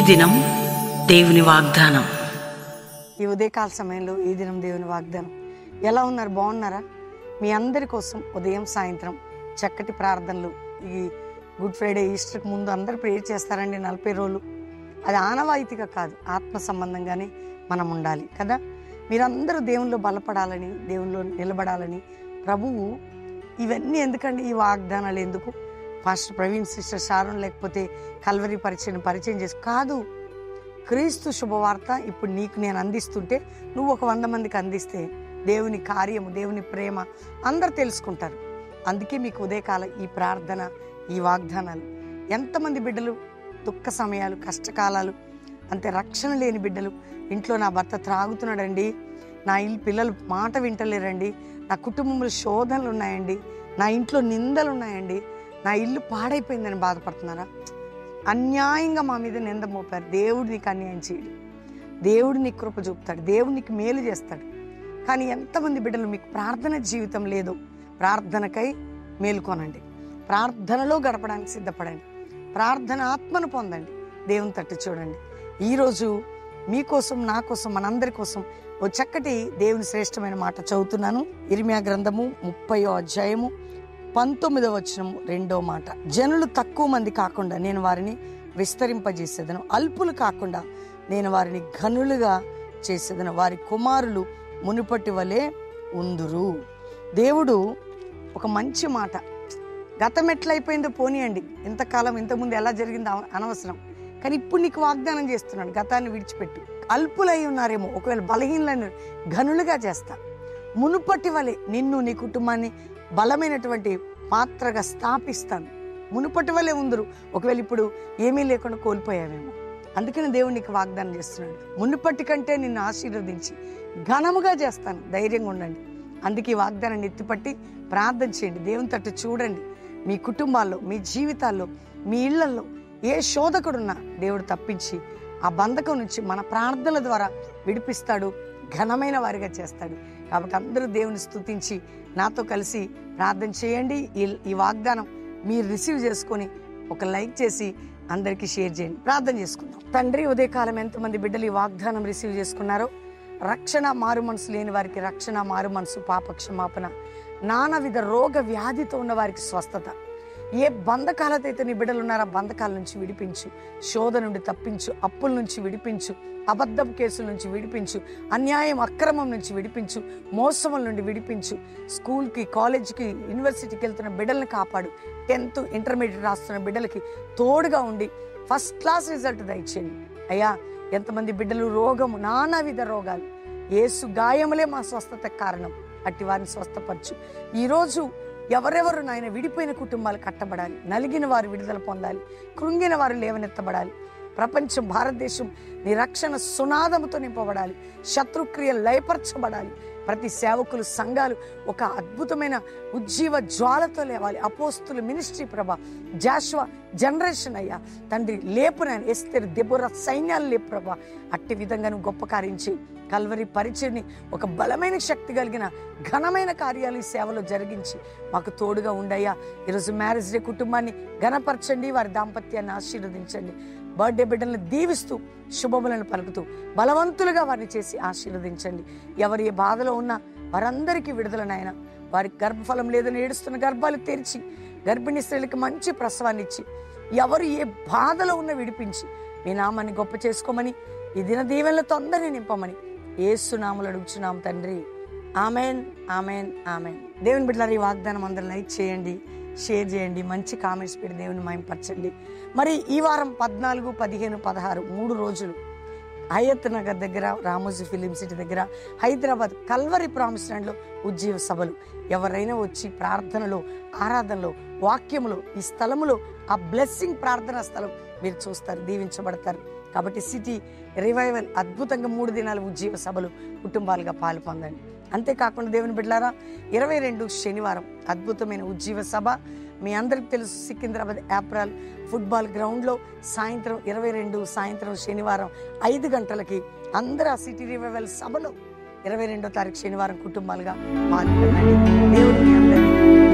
దినం దేవుని వాగ్దానం. ఈ ఉదయకాల సమయంలో ఈ దినం దేవుని వాగ్దానం. ఎలా ఉన్నారు? బాగున్నారా? మీ అందరి కోసం ఉదయం సాయంత్రం చక్కటి ప్రార్థనలు. ఈ గుడ్ ఫ్రైడే ఈస్టర్కి ముందు అందరూ ప్రేయర్ చేస్తారండి 40 రోజులు. అది ఆనవాయితీగా కాదు, ఆత్మ సంబంధంగానే మనం ఉండాలి కదా. మీరందరూ దేవునిలో బలపడాలని, దేవునిలో నిలబడాలని ప్రభువు ఇవన్నీ ఎందుకండి, ఈ వాగ్దానాలు ఎందుకు? పాస్టర్ ప్రవీణ్, సిస్టర్ షారోన్ లేకపోతే కల్వరి పరిచయం చేసి కాదు. క్రీస్తు శుభవార్త ఇప్పుడు నీకు నేను అందిస్తుంటే నువ్వు ఒక 100 మందికి అందిస్తే దేవుని కార్యము, దేవుని ప్రేమ అందరు తెలుసుకుంటారు. అందుకే మీకు ఉదయకాల ఈ ప్రార్థన, ఈ వాగ్దానాలు. ఎంతమంది బిడ్డలు దుఃఖ సమయాలు, కష్టకాలాలు, అంతే రక్షణ లేని బిడ్డలు, ఇంట్లో నా భర్త త్రాగుతున్నాడండి, నా పిల్లలు మాట వింటలేరండి, నా కుటుంబంలో శోధనలు ఉన్నాయండి, నా ఇంట్లో నిందలు ఉన్నాయండి, నా ఇల్లు పాడైపోయిందని బాధపడుతున్నారా? అన్యాయంగా మా మీద నింద మోపారు. దేవుడు నీకు అన్యాయం చేయడు, దేవుడు నీకు కృప చూపుతాడు, దేవుడు నీకు మేలు చేస్తాడు. కానీ ఎంతమంది బిడ్డలు మీకు ప్రార్థన జీవితం లేదు? ప్రార్థనకై మేలుకోనండి, ప్రార్థనలో గడపడానికి సిద్ధపడండి, ప్రార్థన ఆత్మను పొందండి, దేవుని తట్టు చూడండి. ఈరోజు మీకోసం, నా కోసం, మనందరి కోసం ఓ చక్కటి దేవుని శ్రేష్టమైన మాట చదువుతున్నాను. ఇర్మియా గ్రంథము 30వ అధ్యాయము 19వ వచనము 2వ మాట. జనులు తక్కువ మంది కాకుండా నేను వారిని విస్తరింపజేసేదను, అల్పులు కాకుండా నేను వారిని ఘనులుగా చేసేదను, వారి కుమారులు మునుపటి వలె ఉందురు. దేవుడు ఒక మంచి మాట. గతం ఎట్లయిపోయిందో పోనీయండి, ఇంతకాలం ఇంతకుముందు ఎలా జరిగిందో అనవసరం. కానీ ఇప్పుడు నీకు వాగ్దానం చేస్తున్నాడు, గతాన్ని విడిచిపెట్టు. అల్పులై ఉన్నారేమో, ఒకవేళ బలహీనలను ఘనులుగా చేస్తా, మునుపటి వలె నిన్ను, నీ కుటుంబాన్ని బలమైనటువంటి పాత్రగా స్థాపిస్తాను. మునుపటి వలె ఉందరు. ఒకవేళ ఇప్పుడు ఏమీ లేకుండా కోల్పోయావేమో, అందుకని దేవుడు నీకు వాగ్దానం చేస్తున్నాడు. మునుపటి కంటే నిన్ను ఆశీర్వదించి ఘనముగా చేస్తాను, ధైర్యంగా ఉండండి. అందుకే ఈ వాగ్దానాన్ని ఎత్తిపట్టి ప్రార్థన చేయండి, దేవుని తట్టు చూడండి. మీ కుటుంబాల్లో, మీ జీవితాల్లో, మీ ఇళ్లలో ఏ శోధకుడున్నా దేవుడు తప్పించి ఆ బంధకం నుంచి మన ప్రార్థనల ద్వారా విడిపిస్తాడు, ఘనమైన వారిగా చేస్తాడు. కాబట్టి అందరూ దేవుని స్తుతించి నాతో కలిసి ప్రార్థన చేయండి. ఈ వాగ్దానం మీరు రిసీవ్ చేసుకొని ఒక లైక్ చేసి అందరికీ షేర్ చేయండి. ప్రార్థన చేసుకుందాం. తండ్రి, ఉదయకాలం ఎంతమంది బిడ్డలు ఈ వాగ్దానం రిసీవ్ చేసుకున్నారో, రక్షణ మారు మనసు లేని వారికి రక్షణ, మారు మనసు, పాప క్షమాపణ, నానావిధ రోగ వ్యాధితో ఉన్న వారికి స్వస్థత. ఏ బంధకాలతో అయితే నీ బిడ్డలు ఉన్నారో ఆ బంధకాల నుంచి విడిపించు, శోధ నుండి తప్పించు, అప్పుల నుంచి విడిపించు, అబద్ధం కేసుల నుంచి విడిపించు, అన్యాయం అక్రమం నుంచి విడిపించు, మోసముల నుండి విడిపించు. స్కూల్కి, కాలేజీకి, యూనివర్సిటీకి వెళ్తున్న బిడ్డలను కాపాడు. 10th ఇంటర్మీడియట్ రాస్తున్న బిడ్డలకి తోడుగా ఉండి ఫస్ట్ క్లాస్ రిజల్ట్ దయచేయండి అయ్యా. ఎంతమంది బిడ్డలు రోగము, నానావిధ రోగాలు, యేసు గాయములే మా స్వస్థత కారణం, అట్టి వారిని స్వస్థపరచు. ఈరోజు ఎవరెవరు నాయన విడిపోయిన కుటుంబాలు కట్టబడాలి, నలిగిన వారు విడుదల పొందాలి, కృంగిన వారు లేవనెత్తబడాలి. ప్రపంచం, భారతదేశం నీ రక్షణ సునాదముతో నింపబడాలి, శత్రుక్రియలు లయపరచబడాలి. ప్రతి సేవకులు, సంఘాలు ఒక అద్భుతమైన ఉజ్జీవ జ్వాలతో లేవాలి. అపోస్తుల మినిస్ట్రీ ప్రభ, జాషువా జనరేషన్ అయ్యా తండ్రి లేపునని, ఎస్తేరు, దెబోరా సైన్యాలు లేపు ప్రభ. అట్టి విధంగా నువ్వు గొప్ప కార్యించి కల్వరి పరిచయని ఒక బలమైన శక్తి కలిగిన ఘనమైన కార్యాలు ఈ సేవలో జరిగించి మాకు తోడుగా ఉండయ్యా. ఈరోజు మ్యారేజ్ డే కుటుంబాన్ని ఘనపరచండి, వారి దాంపత్యాన్ని ఆశీర్వదించండి. బర్త్డే బిడ్డలను దీవిస్తూ శుభములను పలుకుతూ బలవంతులుగా వారిని చేసి ఆశీర్వదించండి. ఎవరు ఏ బాధలో ఉన్నా వారందరికీ విడుదలనైనా, వారికి గర్భఫలం లేదని ఏడుస్తున్న గర్భాలు తెరిచి, గర్భిణీ స్త్రీలకు మంచి ప్రసవాన్ని ఇచ్చి, ఎవరు ఏ బాధలో ఉన్నా విడిపించి మీ నామాన్ని గొప్ప చేసుకోమని, ఈ దిన దీవెనలతో అందరినీ నింపమని యేసు నామములో అడుగుచున్నాం తండ్రి. Amen, amen, amen. దేవుని బిడ్డలారా, ఈ వాగ్దానం అందరూ లైక్ చేయండి, షేర్ చేయండి, మంచి కామెంట్స్ పెట్టి దేవుని మహిమపరచండి. మరి ఈ వారం 14, 15, 16 3 రోజులు హయత్ నగర్ దగ్గర, రామోజీ ఫిలిం సిటీ దగ్గర, హైదరాబాద్ కల్వరి ప్రామిస్ ల్యాండ్లో ఉజ్జీవ సభలు. ఎవరైనా వచ్చి ప్రార్థనలో, ఆరాధనలో, వాక్యములో, ఈ స్థలములో ఆ బ్లెస్సింగ్ ప్రార్థనా స్థలం మీరు చూస్తారు, దీవించబడతారు. కాబట్టి సిటీ రివైవల్ అద్భుతంగా 3 దినాలు ఉజ్జీవ సభలు కుటుంబాలుగా పాలు పొందండి. అంతేకాకుండా దేవుని బిడ్డలారా, 22 శనివారం అద్భుతమైన ఉజ్జీవ సభ. మీ అందరికి తెలుసు, సికింద్రాబాద్ యాప్రాల్ ఫుట్బాల్ గ్రౌండ్లో సాయంత్రం 22 సాయంత్రం శనివారం 5 గంటలకి అందరూ ఆ సిటీ రివైవల్ సభలో 22వ తారీఖు శనివారం కుటుంబాలుగా పాల్గొనండి. దేవుడు మీ అందరినీ